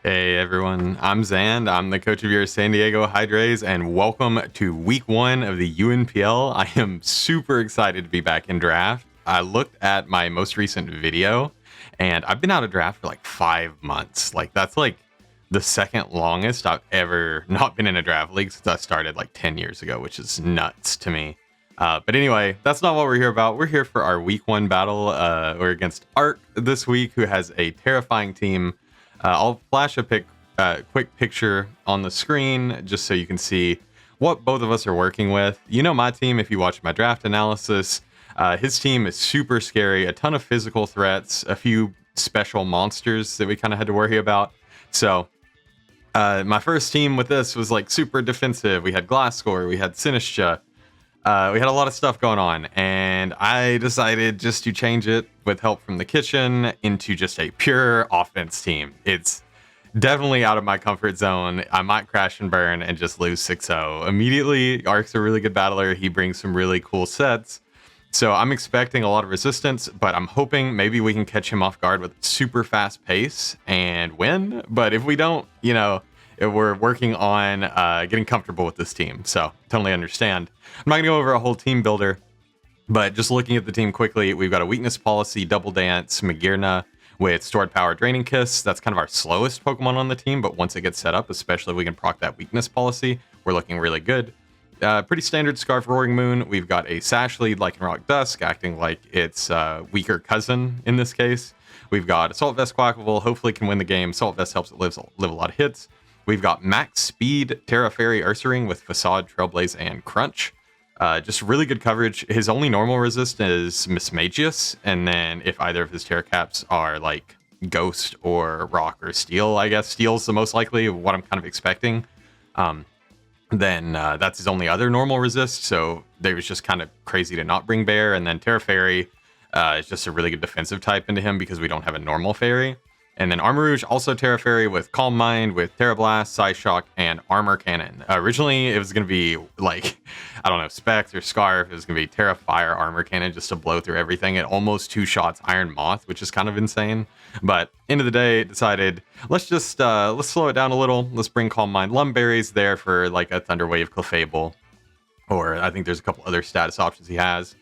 Hey everyone, I'm Zand. I'm the coach of your San Diego Hydres, and welcome to week 1 of the UNPL. I am super excited to be back in draft. I looked at my most recent video, and I've been out of draft for like 5 months. That's like the second longest I've ever not been in a draft league since I started like 10 years ago, which is nuts to me. But anyway, that's not what we're here about. We're here for our week 1 battle. We're against Ark this week, who has a terrifying team. I'll flash a quick picture on the screen just so you can see what both of us are working with. You know my team if you watch my draft analysis. His team is super scary, a ton of physical threats, a few special monsters that we kind of had to worry about. So my first team with this was like super defensive. We had Glasscore, we had Sinistra. We had a lot of stuff going on, and I decided just to change it with help from the kitchen into just a pure offense team. It's definitely out of my comfort zone. I might crash and burn and just lose 6-0. Immediately, Ark's a really good battler. He brings some really cool sets. So I'm expecting a lot of resistance, but I'm hoping maybe we can catch him off guard with super fast pace and win. But if we don't, we're working on getting comfortable with this team. So totally understand. I'm not going to go over a whole team builder, but just looking at the team quickly, we've got a weakness policy, double dance, Magirna with stored power, draining kiss. That's kind of our slowest Pokemon on the team, but once it gets set up, especially if we can proc that weakness policy, we're looking really good. Pretty standard Scarf Roaring Moon. We've got a Sash lead like in Rock Dusk, acting like its weaker cousin in this case. We've got Assault Vest Quackable, hopefully can win the game. Assault Vest helps it live a lot of hits. We've got Max Speed, Terra Fairy, Ursaring with Facade, Trailblaze, and Crunch. Just really good coverage. His only normal resist is Mismagius, and then if either of his Terra Caps are like Ghost or Rock or Steel, I guess Steel's the most likely what I'm kind of expecting. Then that's his only other normal resist, so they was just kind of crazy to not bring Bear. And then Terra Fairy is just a really good defensive type into him because we don't have a normal Fairy. And then Armarouge, also Terra Fairy with Calm Mind, with Terra Blast, Psyshock, and Armor Cannon. Originally, it was going to be like, I don't know, Specs or Scarf. It was going to be Terra Fire, Armor Cannon, just to blow through everything. It almost 2-shots Iron Moth, which is kind of insane. But end of the day, decided, let's slow it down a little. Let's bring Calm Mind. Lumberry's there for like a Thunder Wave Clefable. Or I think there's a couple other status options he has.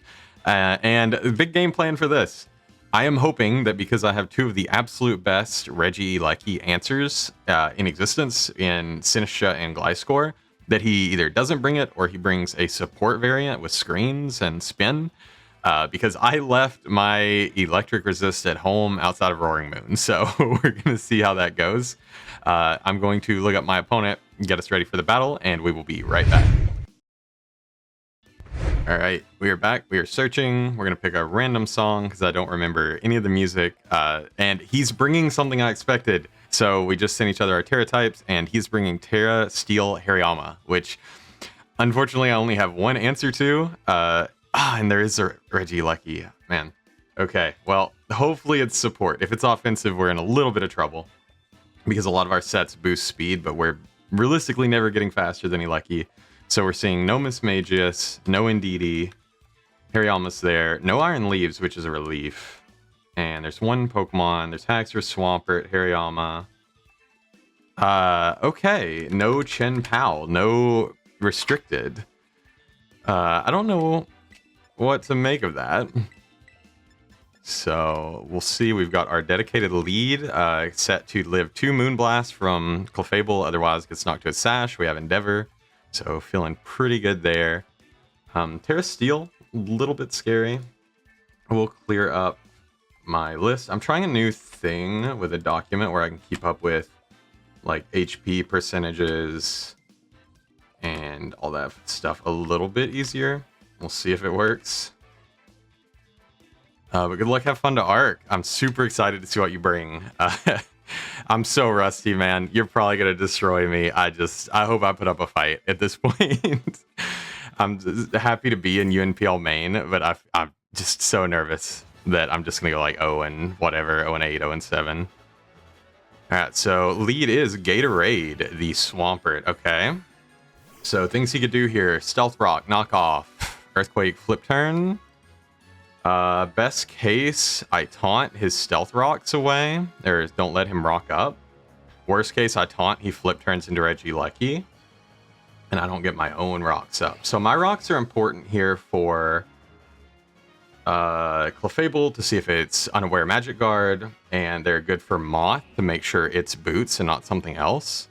And the big game plan for this. I am hoping that because I have 2 of the absolute best Regieleki answers in existence in Sinistra and Gliscor, that he either doesn't bring it or he brings a support variant with screens and spin. Because I left my electric resist at home outside of Roaring Moon. So we're going to see how that goes. I'm going to look up my opponent, get us ready for the battle, and we will be right back. All right, we are back. We are searching. We're going to pick a random song because I don't remember any of the music. And he's bringing something I expected. So we just sent each other our Terra types, and he's bringing Terra, Steel, Hariyama, which unfortunately I only have one answer to. And there is a Regieleki. Man. Okay, well, hopefully it's support. If it's offensive, we're in a little bit of trouble because a lot of our sets boost speed, but we're realistically never getting faster than Eleki. So we're seeing no Mismagius, no Indeedee, Hariyama's there, no Iron Leaves, which is a relief. And there's one Pokemon, there's Haxor, Swampert, Hariyama. Okay, no Chen Pao, no Restricted. I don't know what to make of that. So we'll see. We've got our dedicated lead set to live 2 Moonblast from Clefable, otherwise gets knocked to a Sash. We have Endeavor. So feeling pretty good there. Terra Steel, a little bit scary. We'll clear up my list. I'm trying a new thing with a document where I can keep up with like HP percentages and all that stuff a little bit easier. We'll see if it works. But good luck, have fun to Ark. I'm super excited to see what you bring. I'm so rusty, man. You're probably gonna destroy me. I hope I put up a fight at this point. I'm just happy to be in UNPL main, but I'm just so nervous that I'm just gonna go like 0 and whatever, 0 and 8, 0 and 7. All right, so lead is Gatorade, the Swampert. Okay, so things he could do here: Stealth Rock, knock off, Earthquake, flip turn. Best case, I taunt his Stealth Rocks away, or don't let him rock up. Worst case, I taunt, he flip turns into Reggie Lucky, and I don't get my own rocks up. So my rocks are important here for Clefable to see if it's Unaware Magic Guard, and they're good for Moth to make sure it's boots and not something else.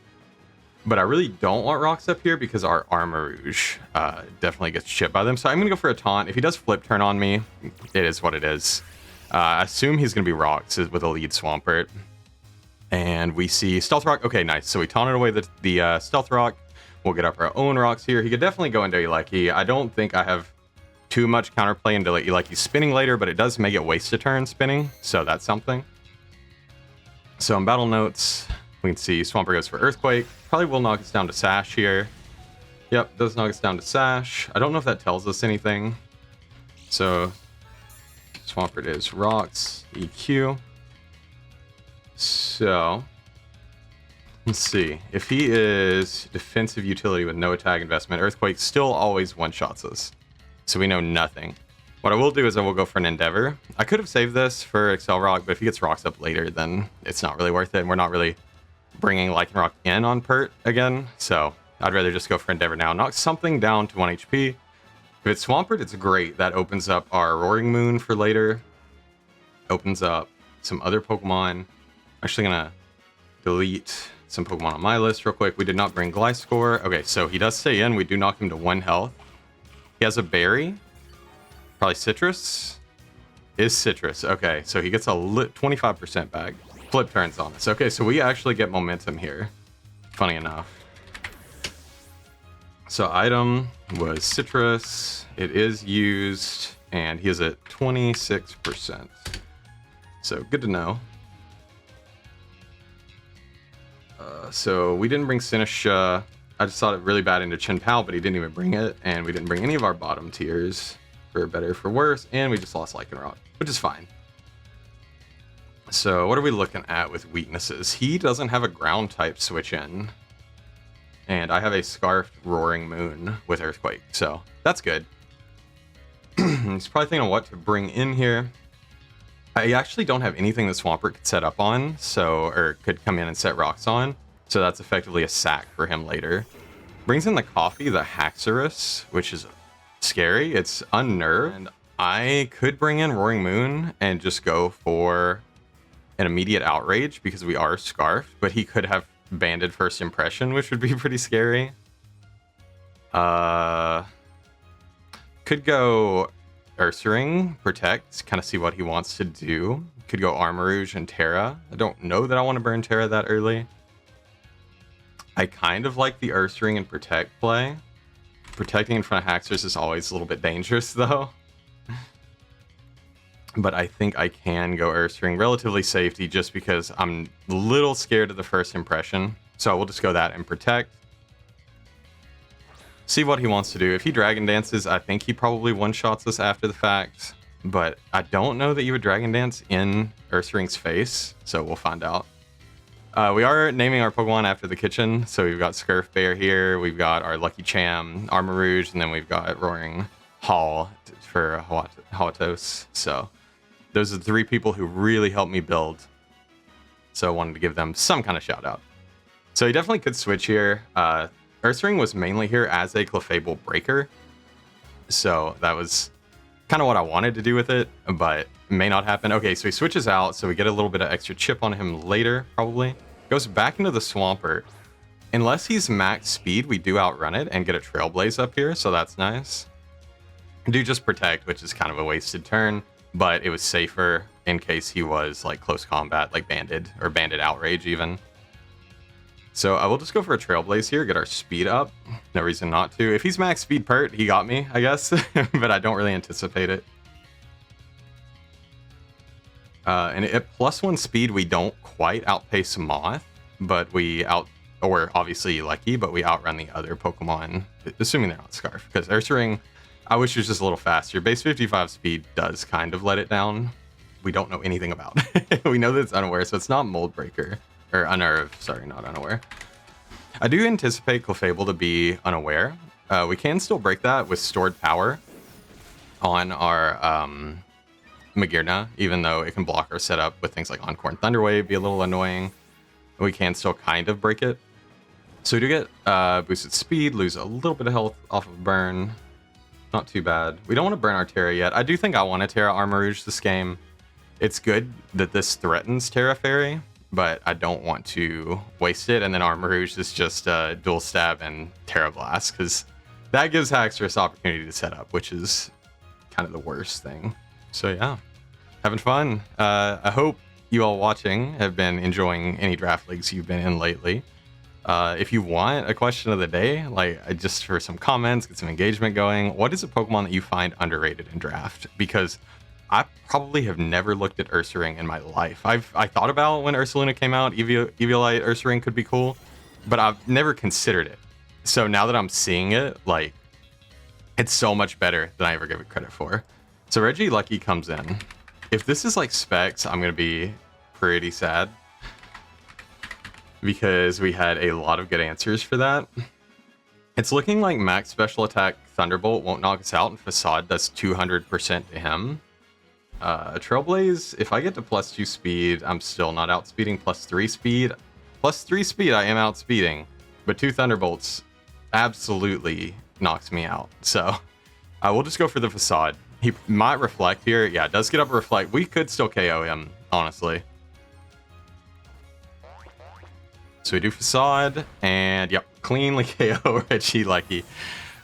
But I really don't want rocks up here because our Armarouge definitely gets chipped by them. So I'm going to go for a taunt. If he does flip turn on me, it is what it is. I assume he's going to be rocks with a lead Swampert. And we see Stealth Rock. Okay, nice. So we taunted away the Stealth Rock. We'll get up our own rocks here. He could definitely go into Eleki. I don't think I have too much counterplay into Eleki spinning later, but it does make it waste a turn spinning. So that's something. So in battle notes, we can see Swampert goes for Earthquake. Probably will knock us down to Sash here. Yep, does knock us down to Sash. I don't know if that tells us anything. So Swampert is rocks, EQ. So let's see. If he is defensive utility with no attack investment, Earthquake still always one-shots us. So we know nothing. What I will do is I will go for an Endeavor. I could have saved this for Excel Rock, but if he gets rocks up later, then it's not really worth it. And we're not really bringing Lycan Rock in on Pert again. So I'd rather just go for Endeavor now. Knock something down to 1 HP. If it's Swampert, it's great. That opens up our Roaring Moon for later. Opens up some other Pokemon. Actually gonna delete some Pokemon on my list real quick. We did not bring Gliscor. Okay, so he does stay in. We do knock him to 1 health. He has a berry. Probably citrus. Is citrus. Okay, so he gets a 25% back. Flip turns on us. Okay, so we actually get momentum here. Funny enough. So item was citrus. It is used, and he is at 26%. So good to know. So we didn't bring Sinisha. I just thought it really bad into Chenpao, but he didn't even bring it, and we didn't bring any of our bottom tiers for better or for worse, and we just lost Lycanroc, which is fine. So what are we looking at with weaknesses? He doesn't have a ground type switch in, and I have a Scarfed Roaring Moon with Earthquake, so that's good. He's probably thinking of what to bring in here. I actually don't have anything that Swampert could set up on, or could come in and set rocks on. So that's effectively a sack for him later. Brings in the coffee, the Haxorus, which is scary. It's unnerved. And I could bring in Roaring Moon and just go for an immediate outrage because we are scarfed, but he could have banded First Impression, which would be pretty scary. Could go Ursaring, Protect, kind of see what he wants to do. Could go Armarouge and Terra. I don't know that I want to burn Terra that early. I kind of like the Ursaring and Protect play. Protecting in front of Haxorus is always a little bit dangerous, though. But I think I can go Ursaring. Relatively safety, just because I'm a little scared of the First Impression. So I will just go that and Protect. See what he wants to do. If he Dragon Dances, I think he probably one-shots us after the fact. But I don't know that you would Dragon Dance in Ursaring's face, so we'll find out. We are naming our Pokemon after the kitchen. So we've got Scurf Bear here, we've got our Lucky Cham, Armarouge, and then we've got Roaring Hall for Hawatos. So those are the 3 people who really helped me build. So I wanted to give them some kind of shout out. So he definitely could switch here. Ursaring was mainly here as a Clefable breaker. So that was kind of what I wanted to do with it, but may not happen. Okay, so he switches out, so we get a little bit of extra chip on him later, probably. Goes back into the Swampert. Unless he's max speed, we do outrun it and get a Trailblaze up here, so that's nice. Do just Protect, which is kind of a wasted turn, but it was safer in case he was like close combat, like banded, or banded outrage even. So I will just go for a Trailblaze here, get our speed up. No reason not to. If he's max speed Pert, he got me, I guess, but I don't really anticipate it. And at +1 speed, we don't quite outpace Moth, but or obviously Lucky, but we outrun the other Pokemon, assuming they're not Scarf. Because Ursaring, I wish it was just a little faster. Base 55 speed does kind of let it down. We don't know anything about. We know that it's Unaware, so it's not Mold Breaker. Or Unnerve, sorry, not Unaware. I do anticipate Clefable to be Unaware. We can still break that with stored power on our Magearna, even though it can block our setup with things like Encore and Thunderwave, be a little annoying. We can still kind of break it. So we do get boosted speed, lose a little bit of health off of burn. Not too bad. We don't want to burn our Terra yet. I do think I want to Terra Armarouge this game. It's good that this threatens Terra Fairy, but I don't want to waste it. And then Armarouge is just dual stab and Terra Blast, because that gives Haxorus opportunity to set up, which is kind of the worst thing. So yeah, having fun. I hope you all watching have been enjoying any draft leagues you've been in lately. If you want a question of the day, like just for some comments, get some engagement going, what is a Pokemon that you find underrated in draft? Because I probably have never looked at Ursaring in my life. I thought about when Ursaluna came out, Eviolite Ursaring could be cool, but I've never considered it. So now that I'm seeing it, like, it's so much better than I ever gave it credit for. So Regilucky comes in. If this is like specs, I'm going to be pretty sad, because we had a lot of good answers for that. It's looking like max special attack Thunderbolt won't knock us out, and Facade does 200% to him. Trailblaze, if I get to +2 speed, I'm still not outspeeding. +3 speed. +3 speed, I am outspeeding. But 2 Thunderbolts absolutely knocks me out. So I will just go for the Facade. He might Reflect here. Yeah, it does get up a Reflect. We could still KO him, honestly. So we do Facade, and yep, cleanly KO Regilucky.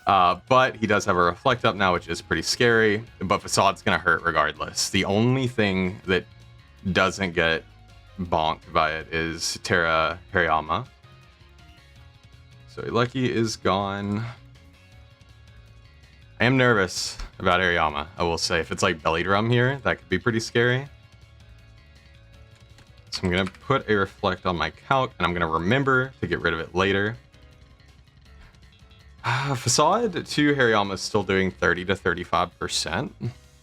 But he does have a Reflect up now, which is pretty scary. But Facade's going to hurt regardless. The only thing that doesn't get bonked by it is Terra Hariyama. So Lucky is gone. I am nervous about Hariyama, I will say. If it's like Belly Drum here, that could be pretty scary. So I'm going to put a Reflect on my calc, and I'm going to remember to get rid of it later. Facade to Hariyama is still doing 30 to 35%,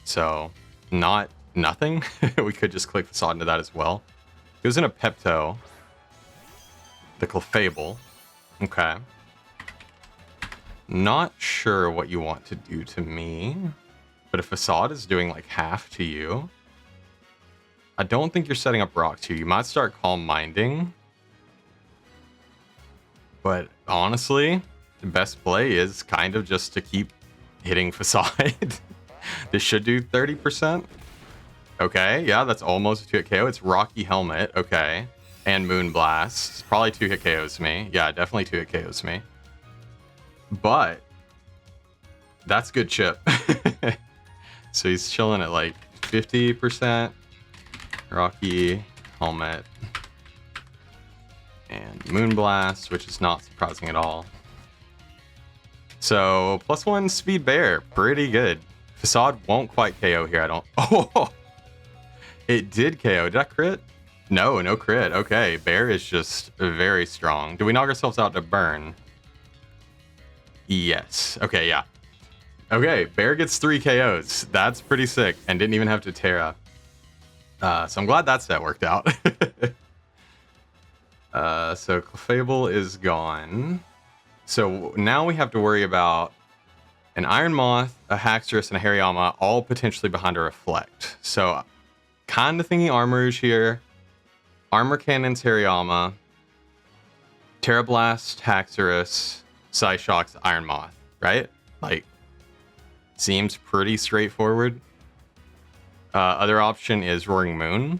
so not nothing. We could just click Facade into that as well. Goes in a Pepto. The Clefable. Okay. Not sure what you want to do to me, but if Facade is doing like half to you, I don't think you're setting up rocks here. You might start Calm Minding, but honestly, the best play is kind of just to keep hitting Facade. This should do 30%. Okay, yeah, that's almost a 2-hit KO. It's Rocky Helmet, okay. And Moonblast. Probably 2-hit KOs me. Yeah, definitely 2-hit KOs me. But that's good chip. So he's chilling at like 50%. Rocky Helmet. And Moonblast, which is not surprising at all. So +1 Speed Bear, pretty good. Facade won't quite KO here, I don't. Oh, it did KO. Did I crit? No, no crit. Okay, Bear is just very strong. Do we knock ourselves out to burn? Yes. Okay, yeah. Okay, Bear gets 3 KOs. That's pretty sick, and didn't even have to Terra. So I'm glad that set worked out. So Clefable is gone. So now we have to worry about an Iron Moth, a Haxorus, and a Hariyama, all potentially behind a Reflect. So kind of thinking Armarouge here. Armor Cannon's Hariyama. Terra Blast, Haxorus, Psyshock's Iron Moth, right? Like, seems pretty straightforward. Other option is Roaring Moon,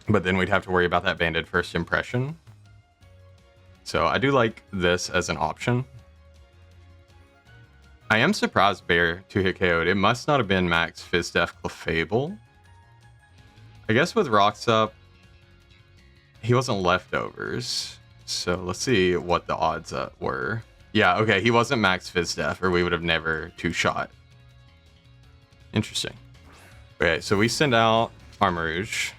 but then we'd have to worry about that Banded First Impression. So I do like this as an option. I am surprised Bear 2-hit KO'd. It must not have been max Fizz Def Clefable. I guess with Rocks up, he wasn't leftovers. So let's see what the odds were. Yeah, okay, he wasn't max Fizz Def, or we would have never 2-shot. Interesting. Okay, so we send out Armarouge.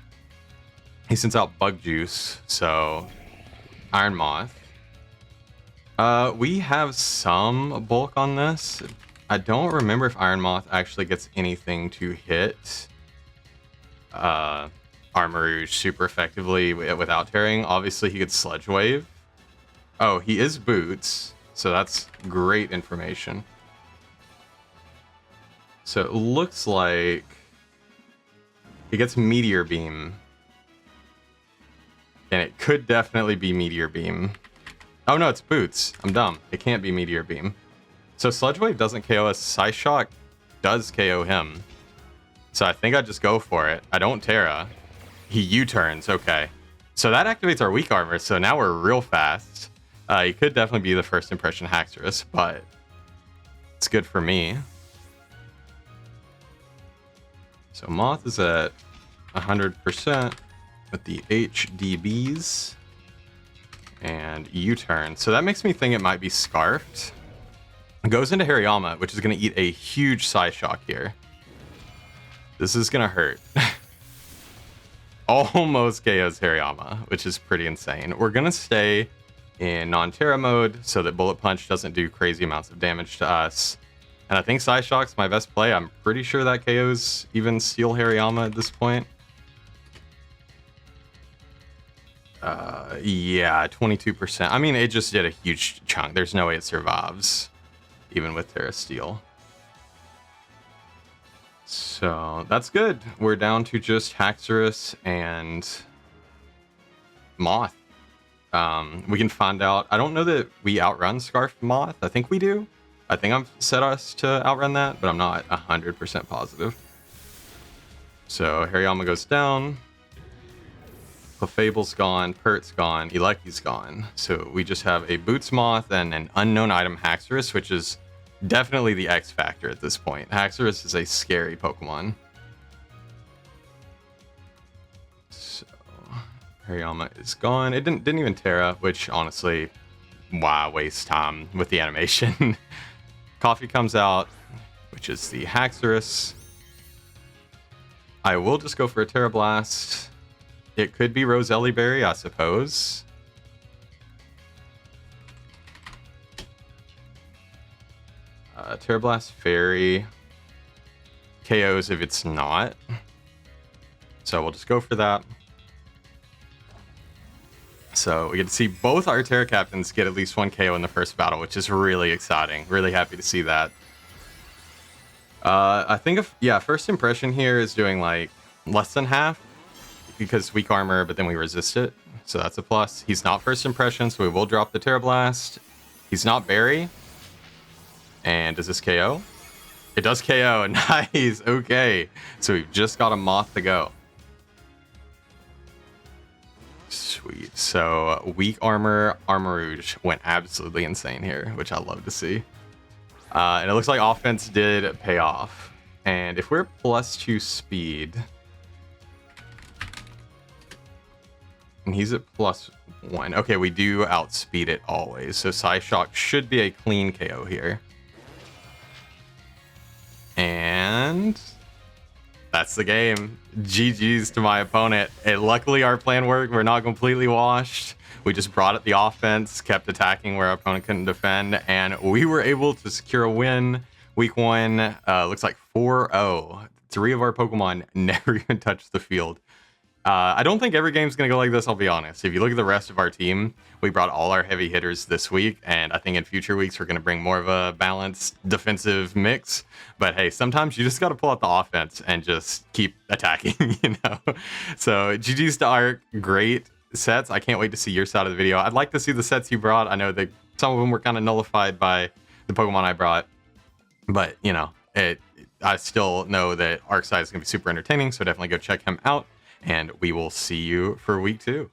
He sends out Bug Juice, so Iron Moth. We have some bulk on this. I don't remember if Iron Moth actually gets anything to hit Armarouge super effectively without tearing. Obviously, he gets Sludge Wave. Oh, he is Boots, so that's great information. So it looks like he gets Meteor Beam. And it could definitely be Meteor Beam. Oh no, it's Boots. I'm dumb. It can't be Meteor Beam. So Sludge Wave doesn't KO us. Psyshock does KO him. So I think I just go for it. I don't Terra. He U-turns. Okay. So that activates our weak armor. So now we're real fast. He could definitely be the first impression Haxorus, but it's good for me. So Moth is at 100% with the HDBs and U-turn. So that makes me think it might be Scarfed. It goes into Hariyama, which is going to eat a huge Psyshock here. This is going to hurt. Almost KOs Hariyama, which is pretty insane. We're going to stay in non-Terra mode so that Bullet Punch doesn't do crazy amounts of damage to us. And I think Psyshock's my best play. I'm pretty sure that KOs even Steel Hariyama at this point. Yeah, 22%. I mean, it just did a huge chunk. There's no way it survives, even with Terra Steel. So that's good. We're down to just Haxorus and Moth. We can find out. I don't know that we outrun Scarf Moth. I think we do. I think I've set us to outrun that, but I'm not 100% positive. So Hariyama goes down. Clefable's gone. Pert's gone. Eleki's gone. So we just have a Boots Moth and an unknown item Haxorus, which is definitely the X factor at this point. Haxorus is a scary Pokemon. So Hariyama is gone. It didn't even Terra, which honestly, why waste time with the animation? Coffee comes out, which is the Haxorus. I will just go for a Terra Blast. It could be Roselli Berry, I suppose. Terra Blast Fairy KOs if it's not. So we'll just go for that. So we get to see both our Terra Captains get at least one KO in the first battle, which is really exciting. Really happy to see that. I think first impression here is doing like less than half because weak armor, but then we resist it. So that's a plus. He's not first impression, so we will drop the Terra Blast. He's not Berry. And does this KO? It does KO. Nice. Okay. So we've just got a Moth to go. Sweet. So weak armor, Armarouge went absolutely insane here, which I love to see. And it looks like offense did pay off. And if we're +2 speed, and he's at +1. Okay, we do outspeed it always. So Psyshock should be a clean KO here. And that's the game. GG's to my opponent. And luckily our plan worked. We're not completely washed. We just brought it the offense, kept attacking where our opponent couldn't defend, and we were able to secure a win. Week 1 looks like 4-0. 3 of our Pokemon never even touched the field. I don't think every game's going to go like this, I'll be honest. If you look at the rest of our team, we brought all our heavy hitters this week, and I think in future weeks we're going to bring more of a balanced defensive mix. But hey, sometimes you just got to pull out the offense and just keep attacking, you know? So GG's to Ark, great sets. I can't wait to see your side of the video. I'd like to see the sets you brought. I know that some of them were kind of nullified by the Pokemon I brought, but you know, I still know that Ark's side is going to be super entertaining, so definitely go check him out. And we will see you for week 2.